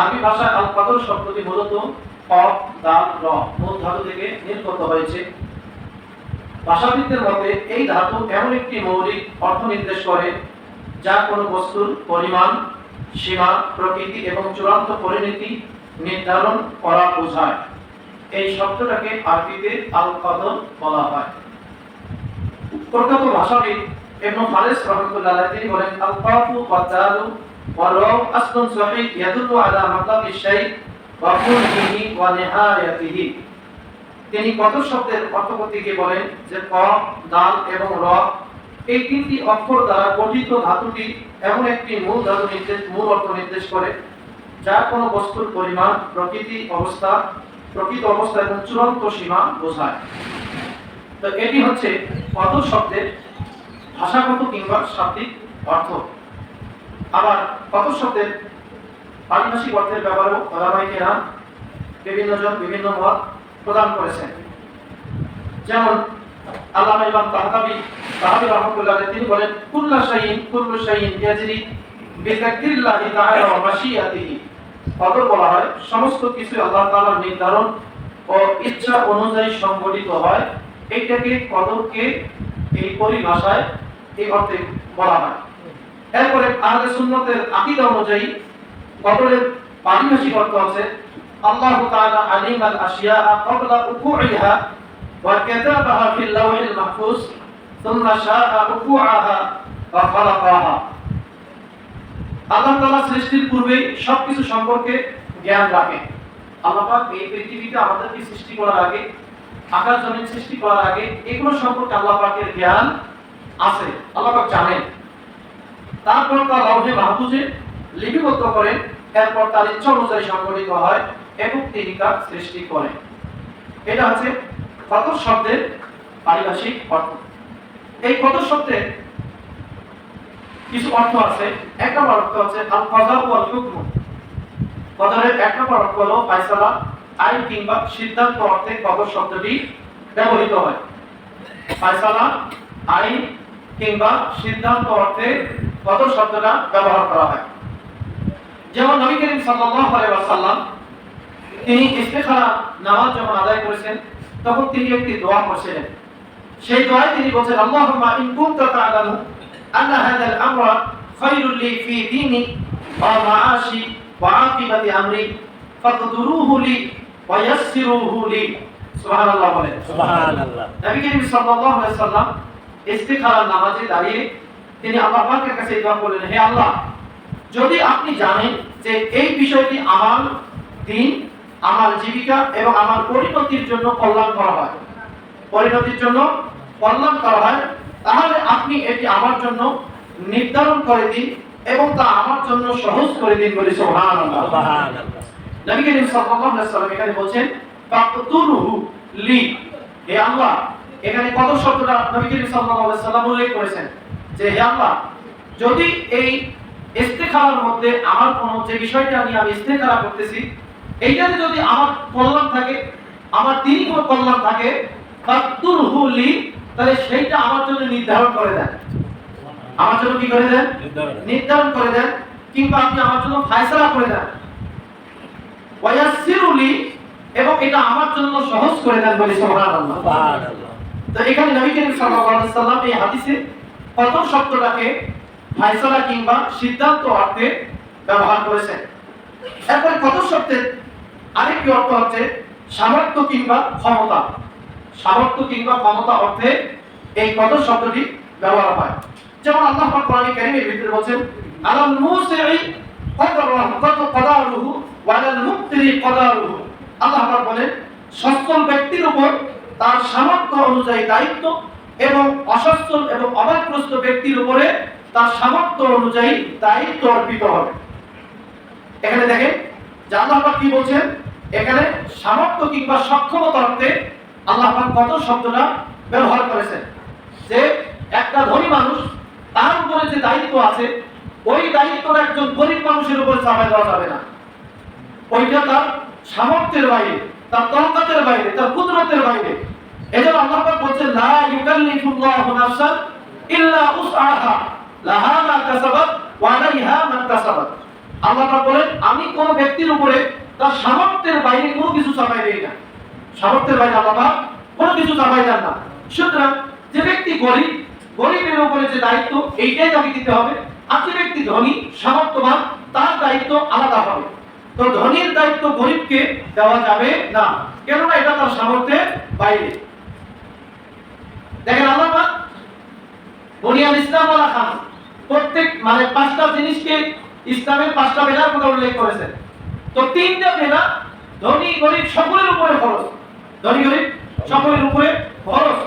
আরবি ভাষায় আল কদর শব্দটি মূলত কফ দাল র মূল ধাতু থেকে নির্গত হয়েছে। ভাষাবিদদের মতে এই ধাতু এমন একটি মৌলিক অর্থ নির্দেশ করে যা কোনো বস্তুর পরিমাণ, সীমা, প্রকৃতি এবং চূড়ান্ত পরিণতি নির্ধারণ করা বোঝায়। এই শব্দটাকে আরবিতে আল কদর বলা হয়। প্রখ্যাত ভাষাবিদ ইবনে ফারিস রাহমাতুল্লাহ আলাইহি তিনি বলেন, আল কাফু ওয়া দালু ওয়া রাউ আসলুন সহিহ ইয়াদুল্লু আলা মাতাবিশ শাই ওয়া কুনহি ওয়া নিহায়াতিহি। তিনি কদর শব্দের অর্থ করতে গিয়ে বলেন যে কফ, দাল এবং র এই তিনটি অক্ষর দ্বারা গঠিত ধাতুটি এমন একটি মূল অর্থ নির্দেশ করে যা কোনো বস্তুর পরিমাণ, প্রকৃত অবস্থা এবং চূড়ান্ত সীমা বোঝায়। তো এটি হচ্ছে কদর শব্দের ভাষাগত কিংবা শাব্দিক অর্থ। আবার কদর শব্দের পারিভাষিক অর্থের ব্যাপারেও ওলামায়ে কেরাম বিভিন্ন মত প্রদান করেছেন। যেমন আল্লামা ইমাম তাহতাবী রাহমাতুল্লাহ আলাইহি তিনি বলেন, কুল্লু শাইইন ইয়াজরি বিযাকরিল্লাহি তাআলা ওয়া মাশিয়াতিহি। কদর বলা হয় সমস্ত কিছু আল্লাহ তাআলার নির্ধারণ ও ইচ্ছা অনুযায়ী সংগঠিত হয়। এইটাকে কদরকে এই পরিভাষায় এই অর্থে বলা হয়। এরপরে আহলে সুন্নাতের আকীদা অনুযায়ী কদরের পারিভাষিক অর্থ আছে আল্লাহু তাআলা আলিমাল আশিয়া ক্বাবলা উকুইহা ওয়া কাতাবাহা ফিল লাওহিল মাহফুজ সুম্মা শাআ উকুআহা ওয়া খালাকাহা। আল্লাহ তাআলা সৃষ্টির পূর্বেই সবকিছু সম্পর্কে জ্ঞান রাখেন। আল্লাহ পাক এই পৃথিবীতে আমাদেরকে সৃষ্টি করার আগে, আকাশ জমিন সৃষ্টি করার আগে এগুলো সম্পর্কে আল্লাহ পাকের জ্ঞান আছে, আল্লাহ পাক জানেন। তারপর তা লাওহে মাহফুজে লিপিবদ্ধ করেন, এরপর তার ইচ্ছা অনুযায়ী সংগঠিত হয় এবং তিনি তা সৃষ্টি করেন। এটা হচ্ছে কদর শব্দের পারিভাষিক অর্থ। এই কদর শব্দের কিছু অর্থ আছে। এক নম্বর অর্থ হচ্ছে আল কাযা ওয়াল হুকম। কদরের এক নম্বর অর্থ হলো ফয়সালা, আইন কিংবা সিদ্ধান্ত অর্থে কদর শব্দটি ব্যবহৃত হয়। ফয়সালা, আইন কিংবা সিদ্ধান্ত অর্থে কদর শব্দটা ব্যবহার করা হয়। যেমন নবী করিম সাল্লাল্লাহু আলাইহি ওয়াসাল্লাম তিনি ইস্তিখারা নামাজ যখন আদায় করেছেন তখন তিনি একটি দোয়া করেছিলেন। সেই দোয়ায় তিনি বলেন, আল্লাহুম্মা ইন কুনতা তা'লামু আন্না হাযাল আমরা খায়রুল লি ফি দীনি ওয়া মাআশি ওয়া আকিবাতি আমরি ফাকদুরুহু লি ওয়া ইয়াসসিরুহু লি। সুবহানাল্লাহ বলেন। সুবহানাল্লাহ। নবী করিম সাল্লাল্লাহু আলাইহি ওয়াসাল্লাম ইস্তিখারা নামাজে দাঁড়িয়ে তিনি আল্লাহ পাকের কাছে দোয়া করলেন, হে আল্লাহ, যদি আপনি জানেন যে এই বিষয়টি আমার দিন, আমার জীবিকা এবং আমার পরিণতির জন্য কল্যাণ করা হয়, তাহলে আপনি এটি আমার জন্য নির্ধারণ করে দিন এবং তা আমার জন্য সহজ করে দিন। বলি সুবহানাল্লাহ। সুবহানাল্লাহ। নবী করিম সাল্লাল্লাহু আলাইহি ওয়াসাল্লাম এখানে বলেন ফাকতুরুহু লি, হে আল্লাহ। এখানে কদর শব্দটা নবী করিম সাল্লাল্লাহু আলাইহি ওয়াসাল্লাম উল্লেখ করেছেন যে হে আল্লাহ, যদি এই ইস্তিখারার মধ্যে আমার কোন যে বিষয়টা নিয়ে আমি ইস্তিখারা করতেছি এইটাতে যদি আমার কল্যাণ থাকে, আমার দিনই কোনো কল্যাণ থাকে, ফাকতুরহু লি, তাহলে সেইটা আমার জন্য নির্ধারণ করে দেন। আমার জন্য কি করে দেন? নির্ধারণ করে দেন, কিংবা আপনি আমার জন্য ফয়সালা করে দেন। ওয়া ইয়াসসিরু লি, এবং এটা আমার জন্য সহজ করে দেন। বলি সুবহানাল্লাহ। সুবহানাল্লাহ। তো এখানে নবী করিম সাল্লাল্লাহু আলাইহি ওয়াসাল্লাম এই হাদিসে কদর শব্দটাকে ফয়সালা কিংবা সিদ্ধান্ত অর্থে ব্যবহার করেছেন। এরপর কদর শব্দের আরেকটি অর্থ হচ্ছে সামর্থ্য কিংবা ক্ষমতা। সামর্থ্য কিংবা ক্ষমতা অর্থে এই কদর শব্দটি ব্যবহার হয়। যেমন আল্লাহ পাক কোরআনে কারীমের ভিতরে বলেন, আলাল মুসিই কদারুহু ওয়া আলাল মুকতিরি কদারুহু। আল্লাহ পাক বলেন, সচ্ছল ব্যক্তির উপর তার সামর্থ্য অনুযায়ী দায়িত্ব এবং অসচ্ছল এবং অভাবগ্রস্ত ব্যক্তির উপরে তার সামর্থ্য অনুযায়ী দায়িত্ব অর্পিত হবে। এখানে দেখেন যে আল্লাহ পাক কি বলছেন, এখানে সামর্থ্য কিংবা সক্ষমতা অর্থে আল্লাহ পাক কদর শব্দটা ব্যবহার করেছেন। যে একটা ধনী মানুষ, তার উপরে যে দায়িত্ব আছে ওই দায়িত্বটা একজন গরিব মানুষের উপরে চাপাই দেওয়া যাবে না। ওইটা তার সামর্থ্যের বাইরে, তার তাকাতের বাইরে, তার কুদরতের বাইরে। এজন্য আল্লাহ পাক বলেন, লা ইউকাল্লিফুল্লাহু নাফসান ইল্লা উসআহা লাহা মা কাসাবাত ওয়া আলাইহা মা কাসাবাত। আল্লাহ পাক বলেন, আমি কোন ব্যক্তি ব্যক্তির উপরে তার সামর্থ্যের বাইরে কোনো কিছু চাপাই দেয় না। সামর্থ্যের বাইরে আল্লাহ পাক কোনো কিছু চাপাই দেন না। সুতরাং যে ব্যক্তি গরিব, গরিবের উপরে যে দায়িত্ব এইটাই তাকে দিতে হবে। আর যে ব্যক্তি ধনী, সামর্থ্যবান, তার দায়িত্ব আলাদা হবে। তো ধনীর দায়িত্ব গরিবকে দেওয়া যাবে না, কেননা এটা তার সামর্থ্যের বাইরে। দেখেন আল্লাহ পাক বুনিয়াল ইসলাম ওয়ালা খাম, প্রত্যেক মানে 5টা জিনিসকে ইসলামের 5টা বেনার কথা উল্লেখ করেছেন। তো 3টা বেনা ধনী গরিব সকলের উপরে ফরজ, ধনী গরিব সকলের উপরে ফরজ।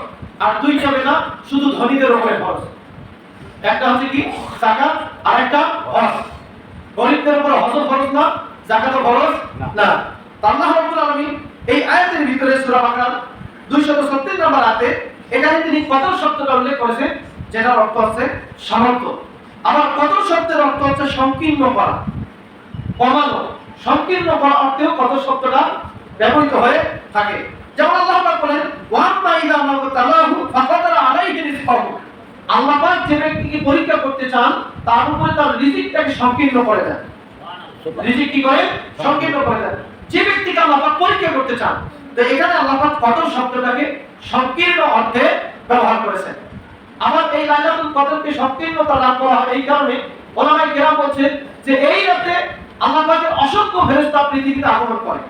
আর 2টা বেনা শুধু ধনীদের উপরে ফরজ। একটা হচ্ছে কি যাকাত, আর একটা হজ। গরিবদের উপরে হজ ফরজ না, যাকাত ফরজ না। আল্লাহ রাব্বুল আলামিন এই আয়াতের ভিতরে সূরা বাকারার 270 নম্বর আয়াতে এখানে তিনি কদর শব্দটা উল্লেখ করেছেন, যেটার অর্থ হচ্ছে সামর্থ্য। আবার কদর শব্দের অর্থ হচ্ছে সংকীর্ণ করা, কমানো। সংকীর্ণ করা অর্থেও কদর শব্দটা ব্যবহৃত হয়ে থাকে। যেমন আল্লাহ পাক বলেন ওয়াম্মা ইযা মাবতালাহু ফাকাদারা আলাইহি রিজকাহু, আল্লাহ পাক যে ব্যক্তিকে পরীক্ষা করতে চান তার উপরে তার রিজিকটাকে সংকীর্ণ করে দেন। রিজিক কি করে? সংকীর্ণ করে দেন। যে ব্যক্তিকে আল্লাহ পাক পরীক্ষা করতে চান, তো এখানে আল্লাহ পাক কদর শব্দটাকে সংকীর্ণ অর্থে ব্যবহার করেছেন। আবার এই লাইলাতুল কদরকে সংকীর্ণতা লাভ করা হয় এই কারণে ওলামায়ে কেরাম বলছেন যে এই রাতে আল্লাহ পাকের অসংখ্য ফেরেশতা পৃথিবীতে আগমন করে,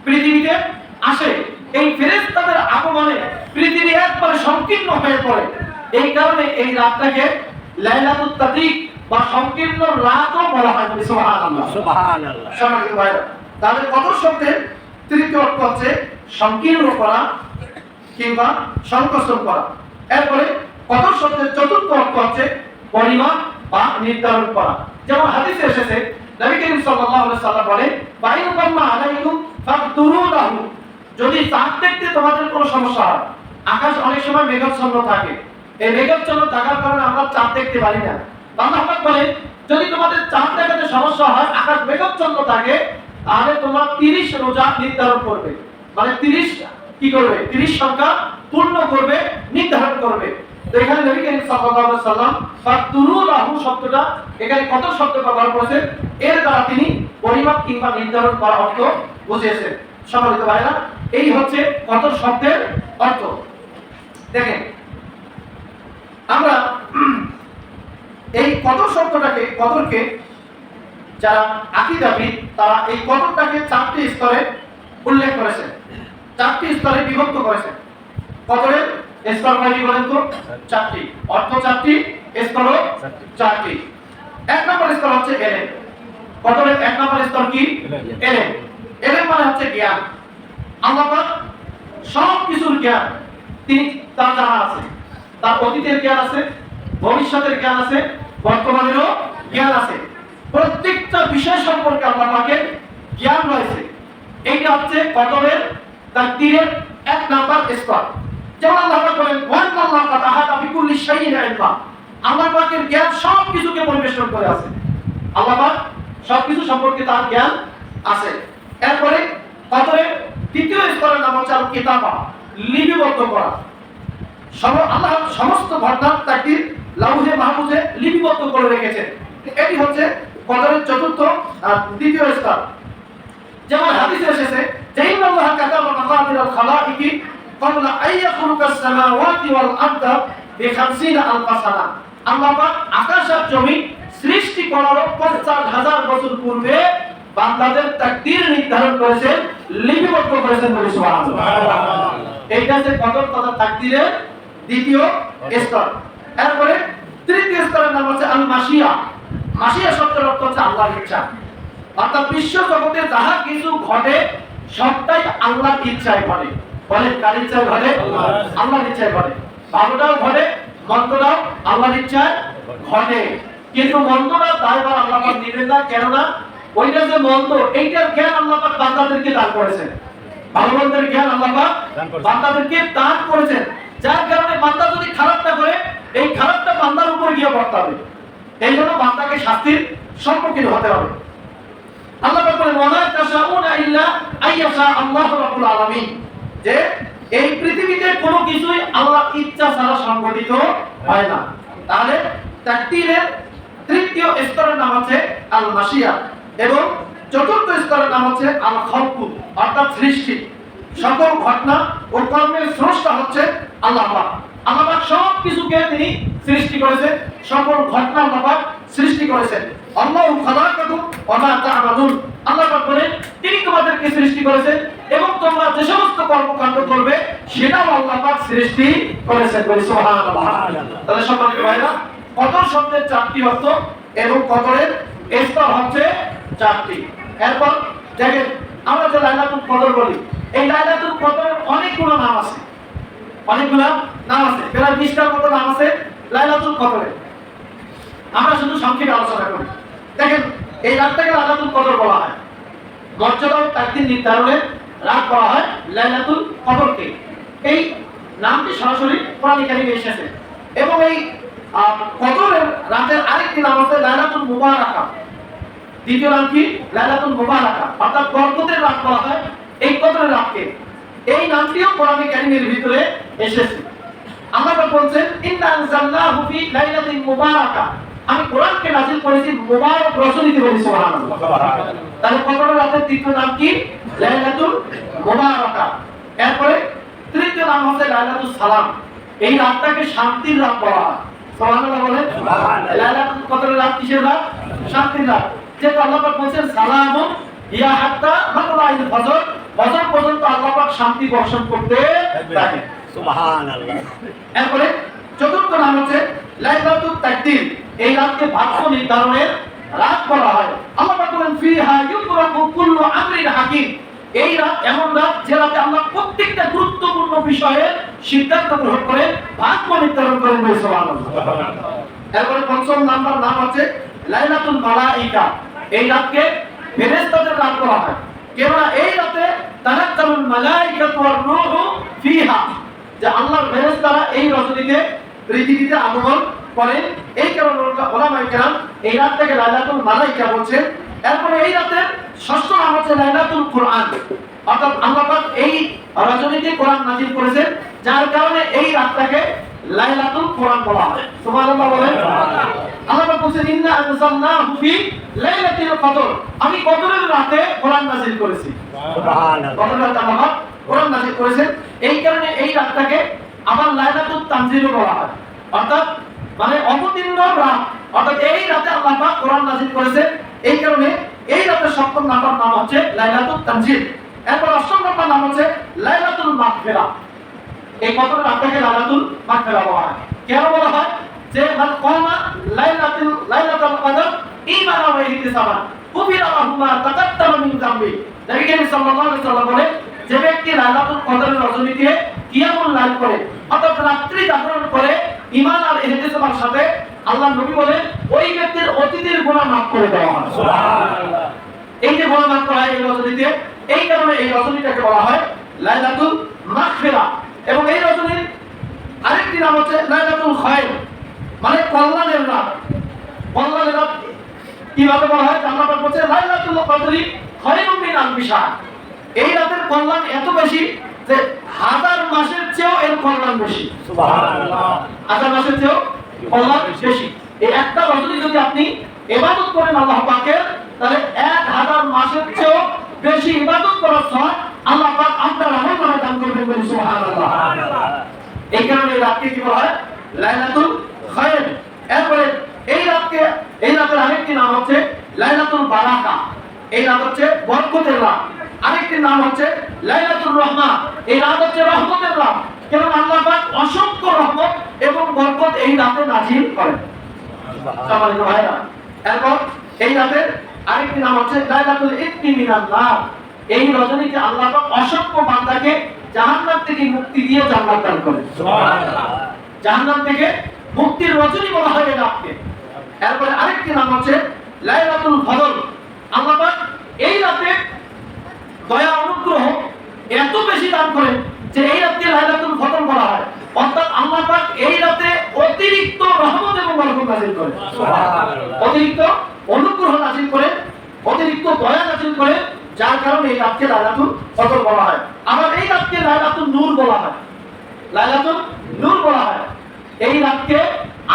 পৃথিবীতে আসে। এই ফেরেশতাদের আগমনে পৃথিবী একবারে সংকীর্ণ হয়ে পড়ে। এই কারণে এই রাতটাকে লাইলাতুল তাদরিক বা সংকীর্ণ রাতও বলা হয়। সুবহানাল্লাহ, সুবহানাল্লাহ। সম্মানিত ভাইরা, তাহলে কদর শব্দের তৃতীয় অর্থ হচ্ছে সংকীর্ণ করা কিংবা সংকোচন করা। এরপরে কদর শব্দের চতুর্থ অর্থ হচ্ছে পরিমাপ বা নির্ধারণ করা। যেমন হাদিসে এসেছে নবী করিম সাল্লাল্লাহু আলাইহি সাল্লাম বলেন ফাইন কাম্মা আলাইকুম ফাকদুরুহু, যদি চাঁদ দেখতে তোমাদের কোনো সমস্যা হয়, আকাশ অনেক সময় মেঘাচ্ছন্ন থাকে, এই মেঘাচ্ছন্ন থাকার কারণে আমরা চাঁদ দেখতে পারি না। আল্লাহ পাক বলেন যদি তোমাদের চাঁদ দেখাতে সমস্যা হয়, আকাশ মেঘাচ্ছন্ন থাকে, তাহলে তোমরা 30 রোজা নির্ধারণ করবে। মানে 30 কি করবে? 30 সংখ্যা পূর্ণ করবে, নির্ধারণ করবে। তো এখানে নবী করিম সাল্লাল্লাহু আলাইহি সাল্লাম ফাকদুরুহু শব্দটা এখানে কত শব্দ ব্যবহার করেছেন, এর দ্বারা তিনি পরিমাপ কিংবা নির্ধারণ করা অর্থ বুঝিয়েছেন। সম্মানিত ভাইরা, এই হচ্ছে কদর শব্দের অর্থ। দেখেন আমরা এই কদর শব্দটাকে, কদরকে যারা আকীদাবিদ তারা এই কদরটাকে 4টি স্তরে উল্লেখ করেছেন, 4টি স্তরে বিভক্ত করেছেন। কদরের স্তর কয়টি বলেন তো? 4টি। অর্থ 4টি, স্তরও 4টি। 1 নম্বর স্তর হচ্ছে এলেম। কদরের 1 নম্বর স্তর কি? এলেম। এলেম মানে হচ্ছে জ্ঞান। আল্লাহ পাক সব কিছুর জ্ঞান তিনি তার জানা আছে। তার অতীতের জ্ঞান আছে, ভবিষ্যতের জ্ঞান আছে, বর্তমানেরও জ্ঞান আছে। প্রত্যেকটা বিষয় সম্পর্কে আল্লাহ পাকের জ্ঞান রয়েছে। এইটা হচ্ছে কদরের তাকদীরের 1 নাম্বার স্তর। যেমন আল্লাহ পাক বলেন ওয়ান্নাল্লাহু কাদ আহাতা বিকুল্লি শাইইন ইলমা, আল্লাহ পাকের জ্ঞান সব কিছুকে পরিবেষ্টন করে আছে। আল্লাহ পাক সব কিছু সম্পর্কে তার জ্ঞান আছে। এরপরে কদরের দ্বিতীয় স্তরের নাম হচ্ছে আল কিতাবা, লিপিবদ্ধ করা। আল্লাহ সমস্ত ঘটনা তাকদীর লাউহে মাহফুজে লিপিবদ্ধ করে রেখেছেন। এটি হচ্ছে কদরের চতুর্থ দ্বিতীয় স্তর। যেমন হাদিসে এসেছে যে ইন্নাল্লাহা কাতাবা মাকাদিরাল খালাইকি ক্বাবলা আইয়াখলুকাস সামাওয়াতি ওয়াল আরদা বি50 আলফ সানা, আল্লাহ পাক আকাশ আর জমি সৃষ্টি করার 50,000 বছর পূর্বে বান্দাদের তাকদীর নির্ধারণ করেছেন, লিপিবদ্ধ করেছেন। বলি সুবহানাল্লাহ। এইটা হচ্ছে কদর তথা তাকদীরের দ্বিতীয় স্তর। এরপরে তৃতীয় স্তরের নাম হচ্ছে আল মাশিয়া। মাশিয়া শব্দের অর্থ হচ্ছে আল্লাহর ইচ্ছা। অর্থাৎ বিশ্ব জগতে যাহা কিছু ঘটে সবটাই আল্লাহর ইচ্ছায় ঘটে। বলেন কার ইচ্ছায় ঘটে? আল্লাহর ইচ্ছায় ঘটে। ভালোটাও ঘটে, মন্দটাও আল্লাহর ইচ্ছায় ঘটে। কিন্তু মন্দটা দায়ভার আল্লাহ পাক নেবেন না, কেননা ওইটা যে মন্দ এইটার জ্ঞান আল্লাহ পাক বান্দাদেরকে দান করেছেন। ভালো মন্দের জ্ঞান আল্লাহ পাক বান্দাদেরকে দান করেছেন, যার কারণে বান্দা যদি খারাপটা করে এই খারাপটা বান্দার উপর গিয়ে পড়তে হবে। এই জন্য বান্দাকে শাস্তির সম্মুখীন হতে হবে। আল্লাহ পাক বলেন ওয়া মা তাশাউনা ইল্লা আইয়াশা আল্লাহু রাব্বুল আলামিন, যে এই পৃথিবীতে কোনো কিছুই আল্লাহর ইচ্ছা ছাড়া সংঘটিত হয় না। তাহলে তাকদীরের তৃতীয় স্তরের নাম হচ্ছে আল মাশিয়া এবং চতুর্থ স্তরের নাম হচ্ছে আল খালকু, অর্থাৎ সৃষ্টি। সকল ঘটনা ও কর্মের স্রষ্টা হচ্ছে আল্লাহ পাক। আল্লাহ পাক সব কিছুকে তিনি সৃষ্টি করেছেন, সকল ঘটনা আল্লাহ পাক সৃষ্টি করেছেন। আল্লাহু খালাকাকুম ওয়া মা তা'মালুন, আল্লাহ পাক বলেন তিনি তোমাদেরকে সৃষ্টি করেছেন এবং তোমরা যে সমস্ত কর্মকাণ্ড করবে সেটাও আল্লাহ পাক সৃষ্টি করেছেন। বলি সুবহানাল্লাহ। তাহলে সম্মানিত ভাইরা, কদর শব্দের চারটি অর্থ এবং কদরের স্তর হচ্ছে চারটি। এরপর দেখেন, আমরা যে লাইলাতুল কদর বলি, এই লাইলাতুল কদরের অনেকগুলো নাম আছে, অনেকগুলো নাম আছে, প্রায় 20টার মতো নাম আছে লাইলাতুল কদরে। আমরা শুধু সংক্ষেপে আলোচনা করি। দেখেন, এই রাতটাকে লাইলাতুল কদর বলা হয়, মর্যাদা ও তাকদীর নির্ধারণের রাত বলা হয় লাইলাতুল কদরকে। এই নামটি সরাসরি কোরআন কারীমে এসেছে। এবং এই কদরের রাতের আরেকটি নাম আছে লাইলাতুল মুবারাকা। দ্বিতীয় নাম কি? লাইলাতুল মুবারাকা, অর্থাৎ বরকতের রাত বলা হয় এই কদরের রাতকে। এই নামটিও কোরআন কারীমের ভিতরে এসেছে। আল্লাহ বলছেন ইন্না আনজালনাহু ফি লাইলাতিন মুবারাকা, আমি কোরআনকে নাযিল করেছি মুবারক রজনীতে। বলি সুবহানাল্লাহ। তাহলে কদরের রাতের তৃতীয় নাম কি? লাইলাতুল মুবারাকা। এরপরে তৃতীয় নাম হচ্ছে লাইলাতুস সালাম, এই রাতটাকে শান্তির রাত বলা হয়। সুবহানাল্লাহ বলেন। লাইলাতুল কদরের রাত কিসের রাত? শান্তির রাত। যেটা আল্লাহ পাক বলেন সালামুন হিয়া হাত্তা মাতলাইল ফজর, ফজর পর্যন্ত আল্লাহ পাক শান্তি বর্ষণ করতে থাকেন। সুবহানাল্লাহ। এরপরে চতুর্থ নাম হচ্ছে লাইলাতুত তাকদীর, এই রাতকে ভাগ্য নির্ধারণের রাত বলা হয়। আল্লাহ পাক বলেন ফিহা ইউফরাকু কুল্লু আমরিন হাকিম, এই রাত এমন রাত যে রাতে আল্লাহ প্রত্যেকটা গুরুত্বপূর্ণ বিষয়ে সিদ্ধান্ত গ্রহণ করে ভাগ্য নির্ধারণ করেন। সুবহানাল্লাহ। এরপরে পঞ্চম নাম্বার নাম হচ্ছে লাইলাতুল মালাইকা, এই রাতকে ফেরেশতাদের রাত বলা হয়। কেননা এই রাতে তানাজ্জালুল মালাইকাতু ওয়ার রূহু ফিহা, যে আল্লাহর ফেরেশতারা এই রজনীতে পৃথিবীতে আগমন করেন। এই কারণে উলামায়ে কেরাম এই রাতটাকে লাইলাতুল মালাইকা বলছেন। এরপরে এই রাতের ষষ্ঠ নাম হচ্ছে লাইলাতুল কুরআন, অর্থাৎ আল্লাহ পাক এই রজনীতে কোরআন নাযিল করেছেন, যার কারণে এই রাতটাকে লাইলাতুল কোরআন বলা হয়। সুবহানাল্লাহ বলেন। আল্লাহ পাক বলেন ইন্না আনজালনাহু ফি লাইলাতিল কদর, আমি কদরের রাতে কোরআন নাযিল করেছি। সুবহানাল্লাহ। কদরের রাতে আল্লাহ কোরআন নাযিল করেছেন, এই কারণে এই রাতটাকে আবার লাইলাতুল তানজিলও বলা হয়, অর্থাৎ মানে অবতীর্ণ রাত। অর্থাৎ এই রাতে আল্লাহ পাক কোরআন নাযিল করেছেন, এই কারণে এই রাতের সপ্তম নাম্বার নাম হচ্ছে লাইলাতুল তানজিল। এরপর অষ্টম নাম্বার নাম হচ্ছে লাইলাতুল মাগফিরা, এই কদরের রাতটাকে লাইলাতুল মাগফিরা বলা হয়। কেন বলা হয়? যে মান কামা লাইলাতুল কদর ঈমানান ওয়া ইহতিসাবান কুফিরা লাহু মা তাকাদ্দামা মিন যামবি। নবী করিম সাল্লাল্লাহু আলাইহি ওয়াসাল্লাম বলেন, যে ব্যক্তি লাইলাতুল কদরের রজনীতে কিয়ামুল লাইল করে, অর্থাৎ রাত্রি জাগরণ করে ঈমান আর ইহতিসাবের সাথে, আল্লাহ নবী বলেন ওই ব্যক্তির অতীতের গুনাহ মাফ করে দেওয়া হয়। সুবহানাল্লাহ। এই যে গুনাহ মাফ করা হয় এই রজনীতে, এই কারণে এই রজনীটাকে বলা হয় লাইলাতুল মাগফিরা। এবং এই রজনীর আরেকটি নাম হচ্ছে লাইলাতুল খায়র, মানে কল্যাণের রাত। কল্যাণের রাত কিভাবে বলা হয়? আল্লাহ পাক বলেন লাইলাতুল কদরি খায়রুম মিন আলফি শাহর, এই রাতের কল্যাণ এত বেশি যে 1000 মাসের চেয়েও এর কল্যাণ বেশি। সুবহানাল্লাহ। 1000 মাসের চেয়েও কল্যাণ বেশি। এই একটা রজনী যদি আপনি ইবাদত করেন আল্লাহ পাকের, তাহলে 1000 মাসের চেয়েও বেশি ইবাদত করার সওয়াব আল্লাহ পাক আপনার আমলনামায় দান করবেন। বলি সুবহানাল্লাহ। এই কারণে এই রাতকে কি বলা হয়? লাইলাতুল খায়র। এরপরে এই রাতের আরেকটি নাম হচ্ছে লাইলাতুল বারাকা, এই রাত হচ্ছে বরকতের রাত। আরেকটি নাম হচ্ছে লাইলাতুর রহমা, এই রাত হচ্ছে রহমতের রাত। কেন? আল্লাহ পাক অসংখ্য রহমত এবং বরকত এই রাতে নাযিল করেন। সম্মানিত ভাইরা, এরপর এই রাতের আরেকটি নাম হচ্ছে লাইলাতুল ইতকি মিনান নার, এই রজনীতে আল্লাহ পাক অসংখ্য বান্দাকে জাহান্নাম থেকে মুক্তি দিয়ে জান্নাত দান করেন। সুবহানাল্লাহ। জাহান্নাম থেকে মুক্তির রজনী বলা হয় এই রাতকে। এরপরে আরেকটি নাম হচ্ছে লাইলাতুল ফজর, আল্লাহ পাক এই রাতে দয়া অনুগ্রহ এত বেশি দান করেন যে এই রাতকে লাইলাতুল ফজর বলা হয়। অর্থাৎ আল্লাহ পাক এই রাতে অতিরিক্ত রহমত এবং বরকত নাযিল করেন। সুবহানাল্লাহ। অতিরিক্ত অনুগ্রহ নাযিল করেন, অতিরিক্ত দয়া নাযিল করেন, যার কারণে এই রাতকে লাইলাতুল ফজর বলা হয়। আবার এই রাতকে লাইলাতুল নূর বলা হয়। লাইলাতুল নূর বলা হয়, এই রাতকে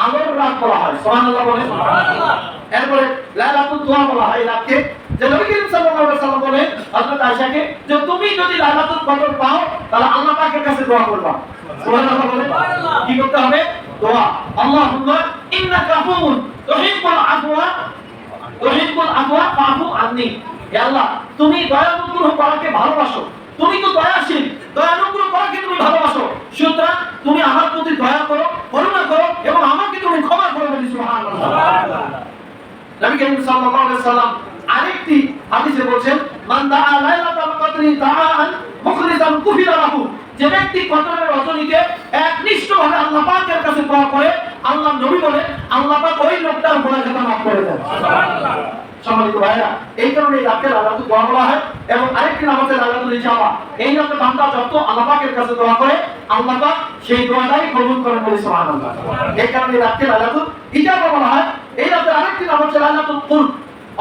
আলোর রাত বলা হয়। সুবহানাল্লাহ বলেন। এরপরে লাইলাতুল দোয়া বলা হয় এই রাতকে, যে নবী করিম সাল্লাল্লাহু আলাইহি সাল্লাম বলেন হযরত আয়েশাকে যে তুমি যদি লাইলাতুল কদর পাও তাহলে আল্লাহ পাকের কাছে দোয়া করবা। সুবহানাল্লাহ বলেন, কি করতে হবে? দোয়া। আল্লাহুম্মা ইন্নাকা আফুউন তুহিব্বুল আফওয়া ফাফু আন্নি। হে আল্লাহ, তুমি দয়ালু করাকে ভালোবাসো, তুমি তো দয়াশীল, দয়ানুগ্রহ করাকে তুমি ভালোবাসো, সুতরাং তুমি আমার প্রতি দয়া করো, করুণা করো এবং আমাকে তুমি ক্ষমা করো। বলি সুবহানাল্লাহ। নবী করিম সাল্লাল্লাহু আলাইহি সাল্লাম আরেকটি হাদিসে বলেন, মান দাআ লাইলাতাল কদরি দাআন মুখলিসান কুফিরা লাহু। যে ব্যক্তি কদরের রজনীতে একনিষ্ঠভাবে আল্লাহ পাকের কাছে দোয়া করে, আল্লাহ নবী বলেন আল্লাহ পাক ওই লোকটার গুনাহ খাতা মাফ করে দেন। সুবহানাল্লাহ। সম্মানিত ভাইরা, এই কারণে এই রাতে লাইলাতুল দোয়া বলা হয় এবং আরেকটি নাম হচ্ছে লাইলাতুল ইজাবা। এই রাতে বান্দা যত আল্লাহ পাকের কাছে দোয়া করে, আল্লাহ পাক সেই দোয়াটাই কবুল করেন। বলি সুবহানাল্লাহ। এই কারণে এই রাতে লাইলাতুল ইজাবা বলা হয়। এই রাতে আরেকটি নাম হচ্ছে লাইলাতুল কুরব,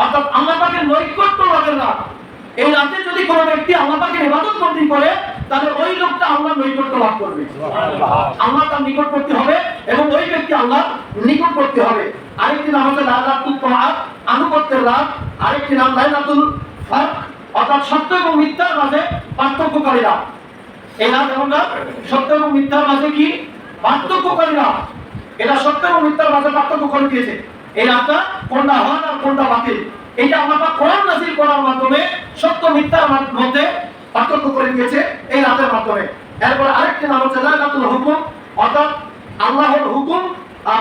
অর্থাৎ আল্লাহ পাকের নৈকট্য লাভের রাত। এই রাতে যদি কোনো ব্যক্তি আল্লাহ পাকের ইবাদত বন্দি করে, তাহলে ওই লোকটা আল্লাহর নৈকট্য লাভ করবে। আল্লাহ তার নিকটবর্তী হবে এবং ওই ব্যক্তি আল্লাহর নিকটবর্তী হবে। আরেকটি নাম হচ্ছে লাইলাতুল তাআত, আনুগত্যের রাত। আরেকটি নাম লাইলাতুল ফারক, অর্থাৎ সত্য এবং মিথ্যার মাঝে পার্থক্যকারী রাত। এই রাত এবং সত্য এবং মিথ্যার মাঝে কি পার্থক্যকারী রাত। এটা সত্য এবং মিথ্যার মাঝে পার্থক্য করে দিয়েছে। এই রাতটা কোনটা হক আর কোনটা বাতিল, এটা আল্লাহ পাক কোরআন নাযিল করার মাধ্যমে সত্য মিথ্যার মধ্যে পার্থক্য করে দিয়েছে এই রাতের মাধ্যমে। এরপর আরেকটি নাম হচ্ছে লাইলাতুল হুকুম, অর্থাৎ আল্লাহর হুকুম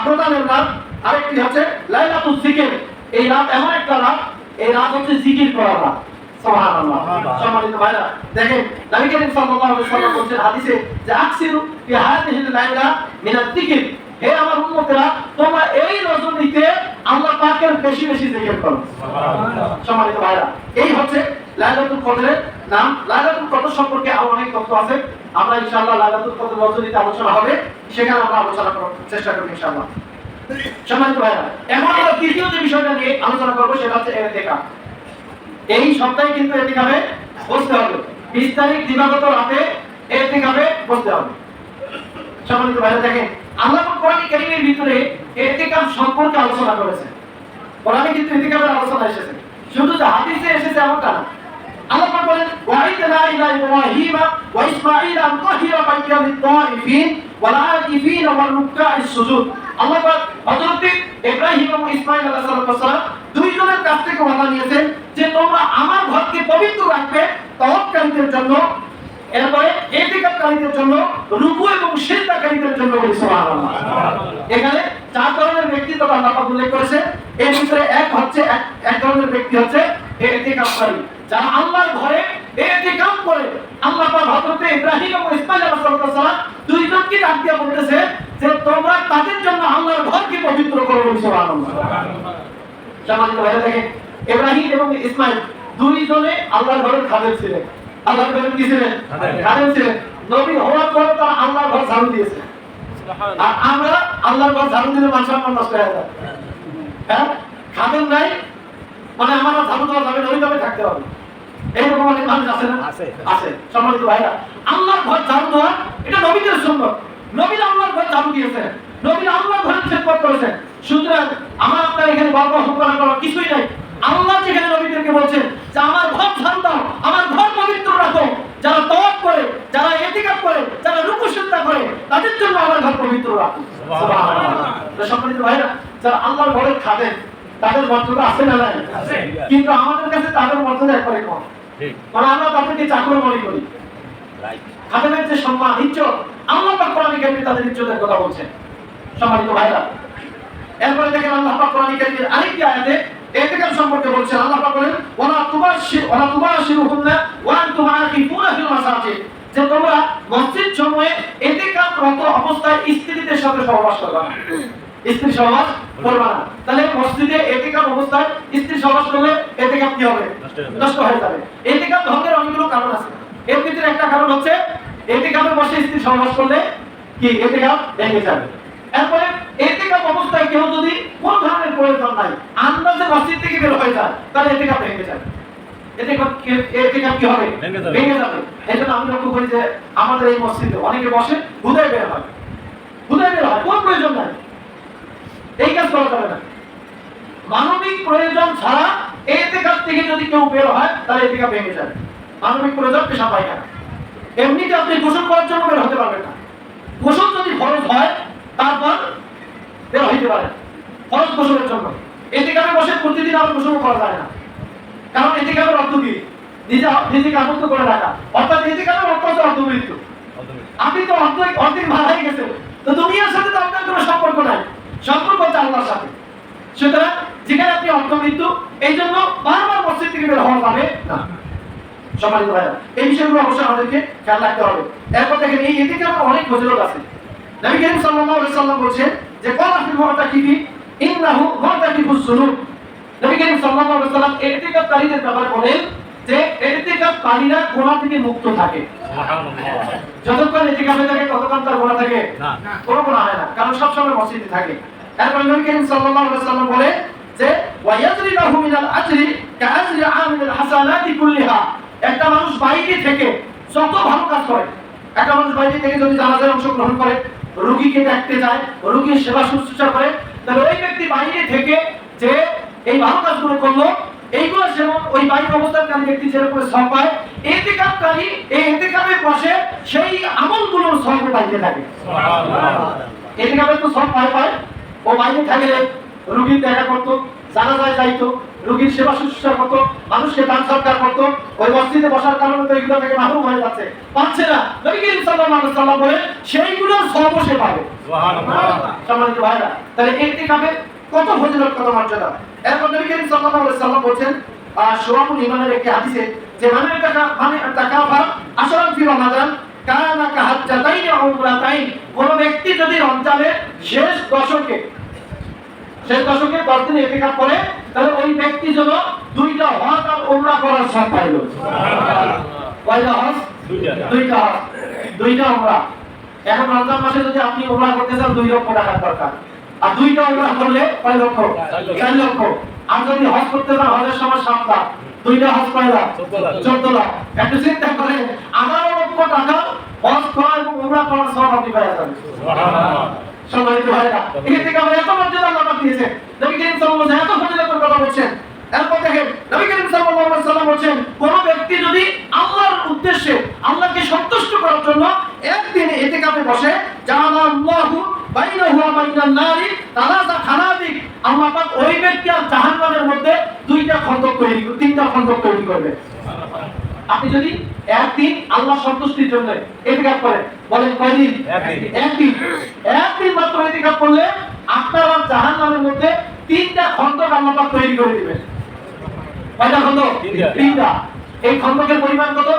প্রদানের রাত। আরেকটি হচ্ছে লাইলাতুল জিকির। এই রাত এমন একটা রাত, এই রাত হচ্ছে জিকির করার রাত। সুবহানাল্লাহ। সম্মানিত ভাইরা, দেখেন নবী করিম সাল্লাল্লাহু আলাইহি ওয়াসাল্লাম বলেছেন হাদিসে যে আকসিরু ফি হাদিহিল লাইলা মিনাজ যিকির। হে আমার উম্মতেরা, তোমরা এই রজনীতে আল্লাহ পাকের বেশি বেশি জিকির করো। সুবহানাল্লাহ। সম্মানিত ভাইরা, এই হচ্ছে লাইলাতুল কদরের নাম। লাইলাতুল কদর সম্পর্কে আরো অনেক তথ্য আছে, আমরা ইনশাআল্লাহ লাইলাতুল কদর রজনীতে আলোচনা হবে, সেখানে আমরা আলোচনা করার চেষ্টা করব ইনশাআল্লাহ। সম্মানিত ভাইরা, এখন আমরা তৃতীয় যে বিষয়টা নিয়ে আলোচনা করব সেটা হচ্ছে ইতিকাফ। এই সপ্তাহে কিন্তু ইতিকাফে বসতে হবে। 20 তারিখ দিবাগত রাতে ইতিকাফে বসতে হবে। সম্মানিত ভাইরা, দেখেন আল্লাহ কোরআন কারীমের ভিতরে ইতিকাফ সম্পর্কে আলোচনা করেছেন। কোরআনে কিন্তু ইতিকাফের আলোচনা এসেছে, শুধু যে হাদিসে এসেছে এমনটা না। আল্লাহ পাক বলেন ওয়াইদনা ইলা ইব্রাহিম ওয়া ইসমাঈল আন তাহিরা বাইতা লিত-তাইফিন ওয়াল আকিফিন ওয়াল রুকআইস সুজুদ। আল্লাহ পাক হযরত ইব্রাহিম এবং ইসমাঈল আলাইহিস সালাম দুইজনের কাছ থেকে ওয়াদা নিয়েছেন যে তোমরা আমার ঘরকে পবিত্র রাখবে তাওয়াক্কালদের জন্য, এরপরে ইতিকাফকারীদের জন্য, রুকু এবং সিজদাকারীদের জন্য। বলি সুবহানাল্লাহ। এখানে চার ধরনের ব্যক্তিত্ব আল্লাহ পাক উল্লেখ করেছেন। এর ভিতরে এক ধরনের ব্যক্তি হচ্ছে ইতিকাফকারী, যারা আল্লাহর ঘরে ইতিকাফ করে। আল্লাহ পাক হযরত ইব্রাহিম এবং ইসমাঈল আলাইহিস সালাম দুইজনকে ডাক দিয়ে বলতেছে যে তোমরা তাদের জন্য আল্লাহর ঘরকে পবিত্র করো। বলি সুবহানাল্লাহ। সম্মানিত ভাইরা, দেখেন ইব্রাহিম এবং ইসমাঈল দুইজনে আল্লাহর ঘরের খাদেম ছিলেন। আল্লাহর ঘরের কি ছিলেন? খাদেম ছিলেন। নবী হওয়ার পর তারা আল্লাহর ঘর ঝাড়ু দিয়েছে। আর আমরা আল্লাহর ঘর ঝাড়ু দিলে মানুষ নষ্ট হয়ে যায়। হ্যাঁ, খাদেম নাই মানে আমার ঝাড়ু দেওয়া যাবে না, ওইভাবে থাকতে হবে। এইরকম অনেক মানুষ আছে না? আছে। সম্মানিত ভাইরা, আল্লাহর ঘর ঝাড়ু দেওয়া এটা নবীদের সুন্নাত। নবীরা আল্লাহর ঘর ঝাড়ু দিয়েছেন, নবীরা আল্লাহর ঘরের খেদমত করেছেন। সুতরাং আমার আপনার এখানে গল্প করার কিছুই নাই। আল্লাহ যেখানে নবীদেরকে বলছেন যে আমার ঘর ঝাড়ু দাও, আমার ঘর পবিত্র রাখো, যারা তাওয়াফ করে, যারা ইতিকাফ করে, যারা রুকু সিজদা করে, তাদের জন্য আমার ঘর পবিত্র রাখো। সুবহানাল্লাহ। তো সম্মানিত ভাইরা, যারা আল্লাহর ঘরের খাদেম তাদের মর্যাদা আছে না নাই? আছে। কিন্তু আমাদের কাছে তাদের মর্যাদা একবারে কম। ঠিক। মানে আমরা তাদেরকে চাকর মনে করি। রাইট। খাদেমের যে সম্মান, ইজ্জত, আল্লাহ পাক কোরআনে কারীমে তাদের ইজ্জতের কথা বলছেন। সম্মানিত ভাইরা, এরপরে দেখেন আল্লাহ পাক কোরআনে কারীমের আরেকটি আয়াতে ইতিকাফ সম্পর্কে বলছেন। আল্লাহ পাক বলেন ওয়ালা তুবাশিরুহুন্না ওয়া আনতুম আকিফুনা ফিল মাসাজিদ, যে তোমরা মসজিদ সমূহে ইতিকাফরত অবস্থায় স্ত্রীদের সাথে সহবাস করবে না। স্ত্রী সহবাস করবে না। তাহলে মসজিদে ইতিকাফ অবস্থায় স্ত্রী সহবাস করলে ইতিকাফ কি হবে? নষ্ট হয়ে যাবে। ইতিকাফ ভঙ্গের অনেকগুলো কারণ আছে। এর ভিতরে একটা কারণ হচ্ছে ইতিকাফে বসে স্ত্রী সহবাস করলে কি ইতিকাফ ভেঙে যাবে। এরপরে ইতিকাফ অবস্থায় কেউ যদি কোন ধরনের প্রয়োজন নাই, আন্দাজে মসজিদ থেকে বের হয়ে যায়, তাহলে ইতিকাফ ভেঙে যাবে। ইতিকাফ কি হবে? ভেঙে যাবে। এজন্য আমি লক্ষ্য করি যে আমাদের এই মসজিদে অনেকে বসে হুদায় বের হয়, কোন প্রয়োজন নাই, এই কাজ করা যাবে না। মানবিক প্রয়োজন ছাড়া ইতিকাফ থেকে যদি কেউ বের হয় তাহলে ইতিকাফ ভেঙে যাবে। মানবিক প্রয়োজন পেশাব পায়খানা, এমনিতে আপনি গোসল করার জন্য বের হতে পারবেন না। গোসল যদি ফরজ হয় তারপর বের হইতে পারেন ফরজ গোসলের জন্য। ইতিকাফে বসে প্রতিদিন আবার গোসল করা যায় না, কারণ ইতিকাফের অর্থ কি? নিজেকে আবদ্ধ করে রাখা, অর্থাৎ ইতিকাফের অর্থ হচ্ছে অর্ধমৃত্যু। আপনি তো অর্ধেক মারাই গেছে, তো দুনিয়ার সাথে তো আপনার কোনো সম্পর্ক নাই, সম্পর্ক হচ্ছে আল্লাহর সাথে। সুতরাং যেখানে আপনি অর্ধমৃত্যু, এই জন্য বারবার মসজিদ থেকে বের হওয়া যাবে না। সম্মানিত ভাইরা, এই বিষয়গুলো অবশ্যই আমাদেরকে খেয়াল রাখতে হবে। এরপর দেখেন এই ইতিকাফের অনেক ফজিলত আছে। নবী করিম সাল্লাল্লাহু আলাইহি সাল্লাম বলেছেন যে ক্বালা ফিল মুতাকিফি ইন্নাহু মুতাকিফুস সুনুব। নবী করিম সাল্লাল্লাহু আলাইহি সাল্লাম ইতিকাফকারীদের ব্যাপারে বলেন যে ইতিকাফকারীরা গুনাহ থেকে মুক্ত থাকে। সুবহানাল্লাহ। যতক্ষণ ইতিকাফে থাকে ততক্ষণ তার গুনাহ থাকে না, কোনো গুনাহ হয় না, কারণ সব সময় মসজিদে থাকে। এরপর নবী করিম সাল্লাল্লাহু আলাইহি সাল্লাম বলেন যে ওয়া ইয়াজরি লাহু মিনাল আজরি কাআজরি আমিল হাসানাতি কুল্লিহা। একটা মানুষ বাইরে থেকে যত ভালো কাজ করে, একটা মানুষ বাইরে থেকে যদি জানাজায় অংশগ্রহণ করে, রোগীকে দেখতে যায়, রোগীর সেবা শুশ্রূষা করে, তাহলে ওই ব্যক্তি বাইরে থেকে যে এই ভালো কাজগুলো করলো, এইগুলো যেমন ওই বাইরে অবস্থানকারী ব্যক্তি যেরকম সওয়াব পায়, ইতিকাফকারী এই ইতিকাফে বসে সেই আমলগুলোর সওয়াব পাইতে থাকে। সুবহানাল্লাহ। ইতিকাফে তো সওয়াব পায়, ও বাইরে থাকলে রোগীর দেখা করতো, জানাজায় যাইতো, রোগীর সেবা শুশ্রূষা করতো, মানুষকে দান সৎকার করতো, ওই মসজিদে বসার কারণে তো এগুলো থেকে মাহরুম হয়ে যাচ্ছে, পাচ্ছে না। নবী করিম সাল্লাল্লাহু আলাইহি সাল্লাম বলেন সেইগুলোর সওয়াব সে পাবে। সুবহানাল্লাহ। সম্মানিত ভাইরা, তাহলে ইতিকাফের কত ফজিলত, কত মর্যাদা। এরপর নবী করিম সাল্লাল্লাহু আলাইহি সাল্লাম বলেন শুরাবুল ঈমানের একটি হাদিসে যে মানে তাকাফা আশরান ফি রমাদান কানা কাহাজ্জাতাইন ওয়া উমরাতাইন। কোন ব্যক্তি যদি রমজানের শেষ দশকে 10 দিন ইতিকাফ করে, তাহলে ওই ব্যক্তি যেন 2টা হজ আর উমরা করার সওয়াব পাইল। সুবহানাল্লাহ। কয়টা হজ? 2টা হজ, 2টা উমরা। এখন রমজান মাসে যদি আপনি উমরা করতে চান 2 লক্ষ টাকার দরকার, আর 2টা উমরা করলে কয় লক্ষ? 4 লক্ষ। আর যদি হজ করতে চান হজের সময় 7 লাখ, 2টা হজ কয় লাখ? 14 লাখ। একটু চিন্তা করেন, 11 লক্ষ টাকা হজ করা এবং উমরা করার সওয়াব আপনি পেয়ে যাবেন। সুবহানাল্লাহ। সম্মানিত ভাইরা, ইতিকাফের এত মর্যাদা আল্লাহ দিয়েছেন, নবী করিম সাল্লাল্লাহু আলাইহি ওয়াসাল্লাম এত ফজিলতের কথা বলছেন। এরপর দেখেন নবী করিম সাল্লাল্লাহু আলাইহি ওয়াসাল্লাম বলেন কোন ব্যক্তি যদি আল্লাহর উদ্দেশ্যে, আল্লাহকে সন্তুষ্ট করার জন্য একদিন ইতিকাফে বসে, জাআলাল্লাহু বাইনাহু ওয়া বাইনান নারি তালাসা খানাদিক, আল্লাহ পাক ওই ব্যক্তি আর জাহান্নামের মধ্যে 2টা খন্দক তৈরি, 3টা খন্দক তৈরি করবে। আপনি যদি একদিন আল্লাহ সন্তুষ্টির জন্য ইতিকাফ করেন, বলেন কয়দিন? একদিন মাত্র ইতিকাফ করলে আপনার আর জাহান্নামের মধ্যে 3টা খন্দক আল্লাহ পাক তৈরি করে দিবেন। কয়টা খন্দক? 3টা। এই খন্দকের পরিমাণ কত?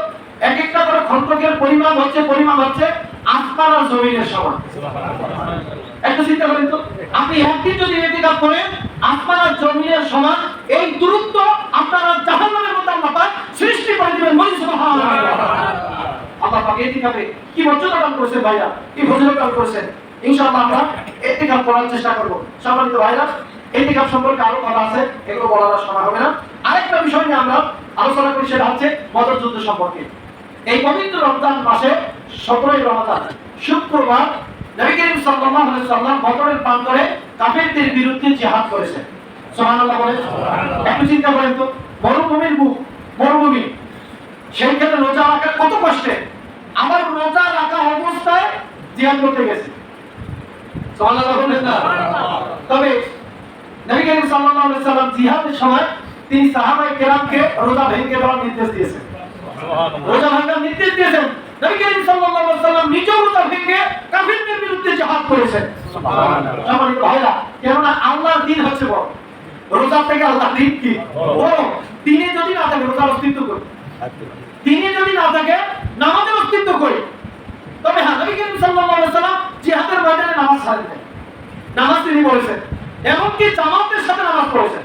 এক একটা করে খন্দকের পরিমাণ হচ্ছে আসমান আর জমিনের সমান। সুবহানাল্লাহ। একটু চিন্তা করেন তো, আপনি একদিন যদি ইতিকাফ করেন আসমান আর জমিনের সমান, এই দূরত্ব আপনার আর জাহান্নামের মধ্যে আল্লাহ পাক সৃষ্টি করে দিবেন। বলি সুবহানাল্লাহ। আল্লাহ পাক ইতিকাফে কি মর্যাদা দান করেছেন ভাইরা, কি ফজিলত দান করেছেন। ইনশাআল্লাহ আমরা ইতিকাফ করার চেষ্টা করব। সম্মানিত ভাইরা, ইতিকাফ সম্পর্কে আরো কথা আছে, এগুলো বলার সময় হবে না। আরেকটা বিষয় নিয়ে আমরা আলোচনা করি, সেটা হচ্ছে বদর যুদ্ধ সম্পর্কে। এই পবিত্র রমজান মাসে 17ই রমজান শুক্রবার নবী করিম সাল্লাল্লাহু আলাইহি ওয়াসাল্লাম বদরের প্রান্তরে কাফেরদের বিরুদ্ধে জিহাদ করেছেন। সুবহানাল্লাহ বলেন। একটু চিন্তা করেন তো, মরুভূমির বুক, মরুভূমি, সেইখানে রোজা রাখা কত কষ্টে, আবার রোজা রাখা অবস্থায় জিহাদ করতে গেছে। সুবহানাল্লাহ বলেন না? তবে নবী করিম সাল্লাল্লাহু আলাইহি ওয়াসাল্লাম জিহাদের সময় তিনি সাহাবায়ে কেরামকে রোজা ভেঙে দেওয়ার নির্দেশ দিয়েছেন। রোজা ভাঙার নির্দেশ দিয়েছেন। নবী করিম সাল্লাল্লাহু আলাইহি ওয়াসাল্লাম নিজেও রোজা ভেঙে কাফিরদের বিরুদ্ধে জিহাদ করেছেন। সুবহানাল্লাহ। সম্মানিত ভাইরা, কেননা আল্লাহর দ্বীন হচ্ছে বড়, রোজা থেকে আল্লাহর দ্বীন কি বড়। তিনি যদি না থাকে রোজার অস্তিত্ব কই, তিনি যদি না থাকে নামাজের অস্তিত্ব কই। তবে হ্যাঁ, নবী করিম সাল্লাল্লাহু আলাইহি ওয়াসাল্লাম জিহাদের ময়দানে নামাজ ছাড়েন নাই, নামাজ তিনি পড়েছেন, এমনকি জামাতের সাথে নামাজ পড়েছেন।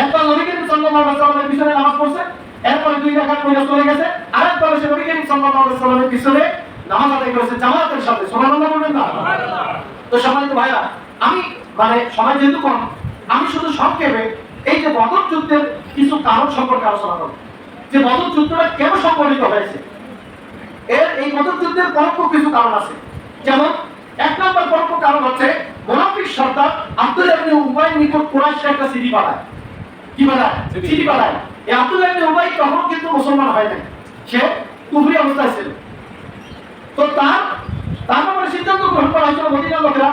একবার নবী করিম সাল্লাল্লাহু আলাইহি ওয়াসাল্লামের পিছনে নামাজ পড়ছে, এরপরে 2 রাকাত পড়ে চলে গেছে, আরেকবার এসে নবী করিম সাল্লাল্লাহু আলাইহি ওয়াসাল্লামের পিছনে নামাজ আদায় করেছে জামাতের সাথে। সুবহানাল্লাহ বলবেন না? তো সম্মানিত ভাইরা, আমি সময় যেহেতু কম, আমি শুধু সংক্ষেপে এই যে বদর যুদ্ধের কিছু কারণ সম্পর্কে আলোচনা করব, যে বদর যুদ্ধটা কেন সংঘটিত হয়েছে। এই বদর যুদ্ধের পরোক্ষ কিছু কারণ আছে। যেমন 1 নম্বর পরোক্ষ কারণ হচ্ছে মুনাফিক সর্দার আব্দুল্লাহ ইবনে উবাই নিকট কুরাইশরা একটা চিঠি পাঠায়। কি বানায়, চিঠি বানায়। এই আব্দুল্লাহ ইবনে উবাই তখন কিন্তু মুসলমান হয় নাই, সে কুফরি অবস্থায় ছিল। তো তার ব্যাপারে সিদ্ধান্ত গ্রহণ করা হয়েছিল মদিনার লোকেরা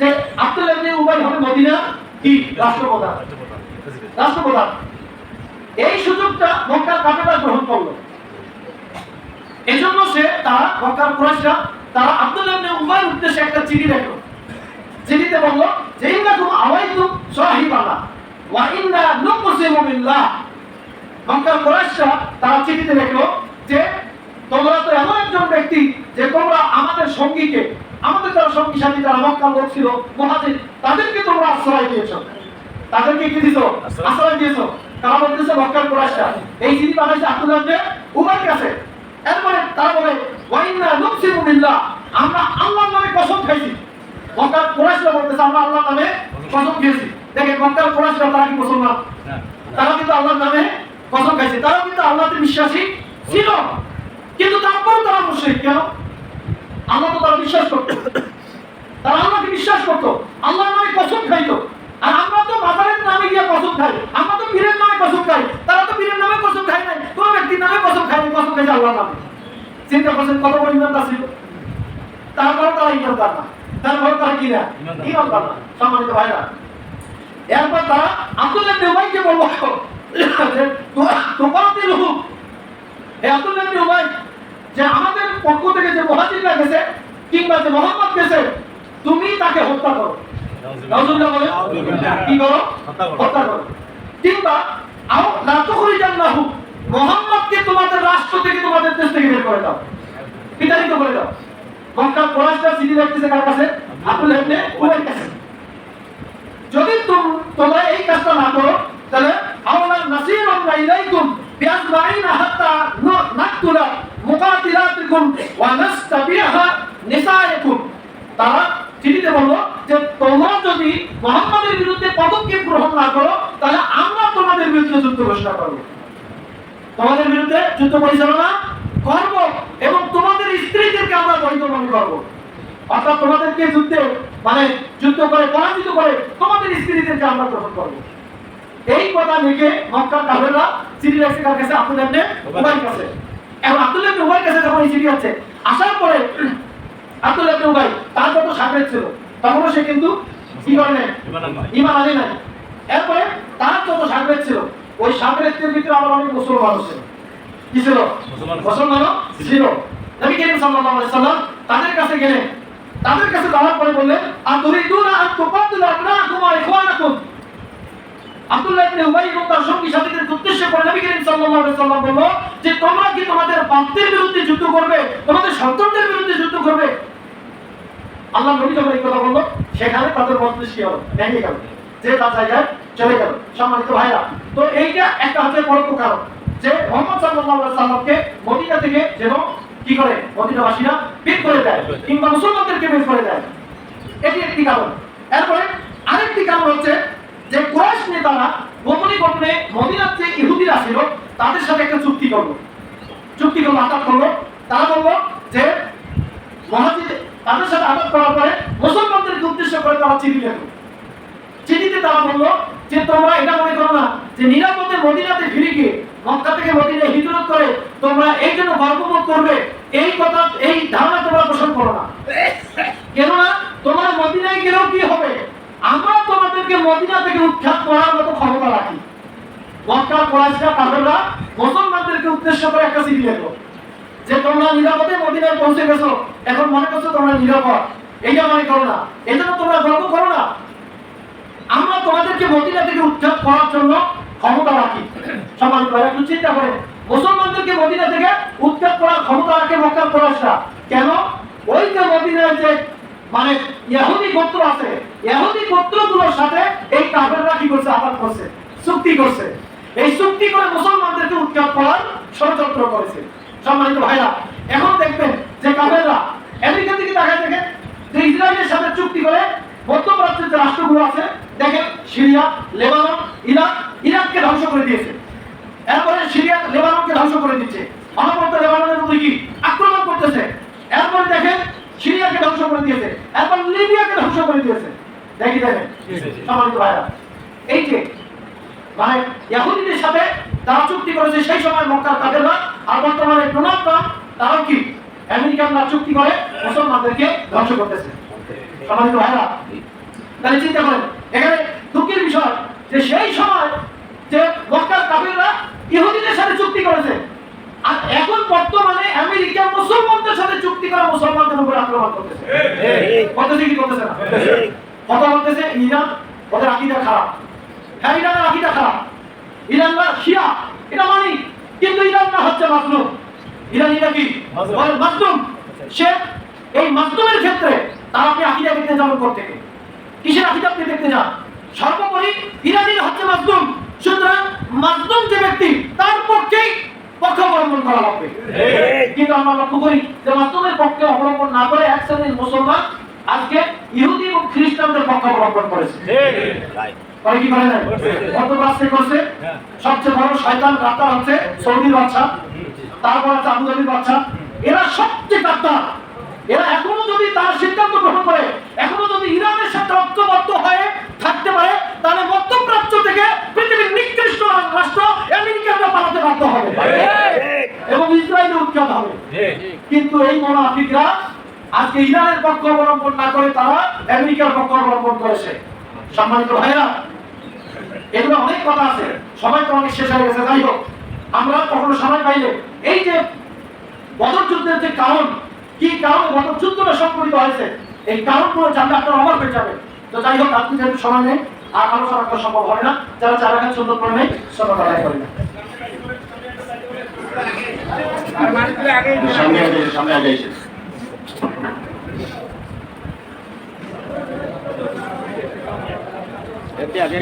যে আব্দুল্লাহ ইবনে উবাই হবে মদিনার কি রাষ্ট্রপ্রধান। এই সুযোগটা মক্কার কাফেররা গ্রহণ করলো। এজন্য তারা মক্কার কুরাইশরা তারা আব্দুল্লাহ ইবনে উবাইয়ের উদ্দেশ্যে একটা চিঠি লিখলো। চিঠিতে বলল যে ইন্নাকুম আওয়াইতুম সাহিবানা ওয়া ইন্না নুকসিমু বিল্লাহ। মক্কার কুরাইশরা তারা চিঠিতে লিখলো যে তোমরা তো এমন একজন ব্যক্তি যে তোমরা আমাদের সঙ্গীকে, আমাদের যারা সঙ্গী সাথী যারা মক্কার লোক ছিল মুহাজির, তাদেরকে তোমরা আশ্রয় দিয়েছো। তাদেরকে কি দিয়েছো? আশ্রয় দিয়েছো। তারা বলতেছে মক্কার কুরাইশরা এই চিঠি পাঠাইছে আব্দুল্লাহ ইবনে উবাইয়ের কাছে। এরপরে তারা বলে ওয়া ইন্না নুকসিমু বিল্লাহ, আমরা আল্লাহর নামে কসম খাইছি। মক্কার কুরাইশরা বলতেছে আমরা আল্লাহর নামে কসম খেয়েছি। দেখেন মক্কার কুরাইশরা তারা কি মুসলমান? তারা কিন্তু আল্লাহর নামে কসম খাইছে। তারা কিন্তু আল্লাহতে বিশ্বাসী ছিল, কিন্তু তারপরেও তারা মুশরিক। কেন? আল্লাহ তো তারা বিশ্বাস করত, তারা আল্লাহকে বিশ্বাস করত, আল্লাহর নামে কসম খাইতো। আর আমরা তো মাজারের নামে গিয়ে কসম খাই, আমরা তো পীরের নামে কসম খাই। তারা তো পীরের নামে কসম খায় নাই, কোন ব্যক্তির নামে কসম খায়নি, কসম খাইছে আল্লাহর নামে। চিন্তা করছেন কত বড় ইমানদার ছিল। তারপরে তারা ইমানদার না, তারপরে তারা কি না ইমানদার না। সম্মানিত ভাইরা, এরপর তারা আব্দুল্লাহ ইবনে উবাইকে বলল যে তুকাতিলহু, এই আব্দুল্লাহ ইবনে উবাই যে আমাদের পক্ষ থেকে যে মুহাজিররা গেছে কিংবা যে মুহাম্মদ গেছে, তুমি তাকে হত্যা করো। নাউজুবিল্লাহ বলে কি করো? হত্যা করো। কিংবা আও লা তুখরিজান্নাহু, মুহাম্মদকে তোমাদের রাষ্ট্র থেকে, তোমাদের দেশ থেকে বের করে দাও, বিতাড়িত করে দাও। মক্কার কুরাইশরা চিঠি লিখতেছে কার কাছে? আব্দুল্লাহ ইবনে উবাইয়ের কাছে। যদি তোমরা এই কাজটা না করো তাহলে আওলা নাসিরুন ইলাইকুম বিআজমাইনা হাত্তা নাকতুলা মুকাতিলাতিকুম ওয়া নাস্তাবিহা নিসায়াকুম। তারা চিঠিতে বলল যে তোমরা যদি মুহাম্মাদের বিরুদ্ধে পদক্ষেপ গ্রহণ না করো তাহলে আমরা তোমাদের বিরুদ্ধে যুদ্ধ ঘোষণা করব, তোমাদের বিরুদ্ধে যুদ্ধ পরিচালনা করব এবং তোমাদের স্ত্রীদেরকে আমরা বৈধ মনে করব। অর্থাৎ তোমাদেরকে যুদ্ধ করে পরাজিত করে তোমাদের স্ত্রীদেরকে আমরা গ্রহণ করব। এই কথা লিখে মক্কার কাফেররা চিঠি লিখছে কার কাছে? আব্দুল্লাহ ইবনে উবাইয়ের কাছে। এবং আব্দুল্লাহ ইবনে উবাইয়ের কাছে যখন এই চিঠি আছে, আসার পরে আব্দুল্লাহ ইবনে উবাই তার যত সাগরেদ ছিল তখনও সে কিন্তু কি করে নাই, ঈমান আনে নাই। এরপরে তার যত সাগরেদ ছিল ওই সাগরেদদের ভিতরে আবার অনেক মুসলমান ছিল। কি ছিল? মুসলমান ছিল। নবী করিম সাল্লাল্লাহু আলাইহি সাল্লাম তাদের কাছে গেলেন। তাদের কাছে যাওয়ার পরে বললেন আতুরিদুনা আন তুকাতিলু আবনাকুম ওয়া ইখওয়ানাকুম। আব্দুল্লাহ ইবনে উবাই এবং তার সঙ্গী সাথীদের উদ্দেশ্য করে নবী করিম সাল্লাল্লাহু আলাইহি সাল্লাম বলল যে তোমরা কি তোমাদের বাপদের বিরুদ্ধে যুদ্ধ করবে, তোমাদের সন্তানদের বিরুদ্ধে যুদ্ধ করবে? আল্লাহ নবী যখন এই কথা বলল সেখানে তাদের মজলিস কি হলো? ভেঙে গেল, যে তার জায়গায় চলে গেল। সম্মানিত ভাইরা, তো এইটা একটা হচ্ছে পরোক্ষ কারণ যে মুহাম্মদ সাল্লাল্লাহু আলাইহি সাল্লামকে মদিনা থেকে যেন কি করে মদিনাবাসীরা বের করে দেয় কিংবা মুসলমানদেরকে বের করে দেয়, এটি একটি কারণ। এরপরে আরেকটি কারণ হচ্ছে যে কুরাইশ নেতারা গোপনে গোপনে মদিনার যে ইহুদিরা ছিল তাদের সাথে একটা চুক্তি করলো, আঘাত করলো। তারা বললো যে মুহাজির তাদের সাথে আঘাত করার পরে মুসলমানদেরকে উদ্দেশ্য করে তারা চিঠি লিখলো। চিঠিতে তারা বললো যে তোমরা এটা মনে করো না যে নিরাপদে মদিনাতে ফিরে গিয়ে মক্কা থেকে মদিনায় হিজরত করে তোমরা এই জন্য গর্ববোধ করবে, এই কথা এই ধারণা তোমরা পোষণ করো না। কেননা তোমরা মদিনায় গেলেও কি হবে, আমরা তোমাদেরকে মদিনা থেকে উৎখাত করার মতো ক্ষমতা রাখি। মক্কার কুরাইশরা কাফেররা মুসলমানদেরকে উদ্দেশ্য করে একটা চিঠি লিখলো যে তোমরা নিরাপদে মদিনায় পৌঁছে গেছো, এখন মনে করছো তোমরা নিরাপদ, এইটা মনে করো না, এজন্য তোমরা গর্ব করো না, আমরা তোমাদেরকে মদিনা থেকে উৎখাত করার জন্য ক্ষমতা রাখি। সম্মানিত ভাইরা, একটু চিন্তা করেন, মুসলমানদেরকে মদিনা থেকে উৎখাত করার ক্ষমতা রাখে মক্কার কুরাইশরা। কেন? ওই যে মদিনায় যে ইহুদি গোত্র আছে, ইহুদি গোত্রগুলোর সাথে এই কাফেররা কি করছে? আঘাত করছে, চুক্তি করছে। এই চুক্তি করে মুসলমানদেরকে উৎখাত করার ষড়যন্ত্র করেছে। সম্মানিত ভাইরা, এখন দেখবেন যে কাফেররা আমেরিকা থেকে তাকায় দেখেন যে ইসরায়েলের সাথে চুক্তি করে মধ্যপ্রাচ্যের যে রাষ্ট্রগুলো আছে দেখেন সিরিয়া, লেবানন, ইরাককে ধ্বংস করে দিয়েছে। এরপরে সিরিয়া লেবাননকে ধ্বংস করে দিচ্ছে, অনবরত লেবাননের উপরে কি আক্রমণ করতেছে। এরপরে দেখেন সিরিয়াকে ধ্বংস করে দিয়েছে, এরপর লিবিয়াকে ধ্বংস করে দিয়েছে। দেখেন সম্মানিত ভাইরা, এই যে মানে ইহুদিদের সাথে তারা চুক্তি করেছে সেই সময় মক্কার কাফেররা, আর বর্তমানে ডোনাল্ড ট্রাম্প তারাও কি আমেরিকানরা চুক্তি করে মুসলমানদেরকে ধ্বংস করতেছে। সম্মানিত ভাইরা, তাহলে চিন্তা করেন, এখানে দুঃখের বিষয় যে সেই সময় যে মক্কার কাফেররা ইহুদিদের সাথে চুক্তি করেছে, আর এখন বর্তমানে আমেরিকা মুসলমানদের সাথে চুক্তি করে মুসলমানদের উপর আক্রমণ করতেছে। করতেছে কি করতেছে না? কথা বলতেছে ইরান ওদের আকীদা খারাপ। হ্যাঁ, ইরানের আকীদা খারাপ, ইরানরা শিয়া, এটা মানি, কিন্তু ইরানরা হচ্ছে মাজলুম। ইরানিরা কি মাজলুম? সে এই মাজলুমের ক্ষেত্রে তারা আপনি আকীদা দেখতে যাবেন করতে, কিসের আকীদা আপনি দেখতে যান? সর্বোপরি ইরানিরা হচ্ছে মাজলুম, সুতরাং মাজলুম যে ব্যক্তি তার পক্ষেই পক্ষ অবলম্বন করা লাগবে। কিন্তু আমরা লক্ষ্য করি যে মাজলুমের পক্ষে অবলম্বন না করে এক শ্রেণীর মুসলমান আজকে ইহুদি এবং খ্রিস্টানদের পক্ষ অবলম্বন করেছে। করে কি করে না? কত রাস্তে করছে? সবচেয়ে বড় শয়তান কাতার হচ্ছে সৌদির বাদশা, তারপর আছে আবু ধাবির বাদশা। এরা সবচেয়ে কাতার। এরা এখনো যদি তার সিদ্ধান্ত গ্রহণ করে, এখনো যদি ইরানের সাথে ঐক্যবদ্ধ হয়ে থাকতে পারে, তাহলে মধ্যপ্রাচ্য থেকে পৃথিবীর নিকৃষ্ট রাষ্ট্র আমেরিকানরা পালাতে বাধ্য হবে এবং ইসরায়েলে উৎখাত হবে। কিন্তু এই মুনাফিকরা আজকে ইরানের পক্ষ অবলম্বন না করে তারা আমেরিকার পক্ষ অবলম্বন করেছে। সম্মানিত ভাইরা, এগুলো অনেক কথা আছে, সময় তো অনেক শেষ হয়ে গেছে। যাই হোক, আমরা কখনো সময় পাইলে এই যে বদর যুদ্ধের যে কারণ, কি কারণে বদর যুদ্ধটা সংঘটিত হয়েছে, এই কারণগুলো জানলে আপনারা অবাক হয়ে যাবে। তো যাই হোক, আপনি যেহেতু সময় নেই আর আলোচনা করা সম্ভব হবে না, যারা চার রাখার সুন্দর করে নেই সবাই আদায় করি না। সামনে আগে এসে আগে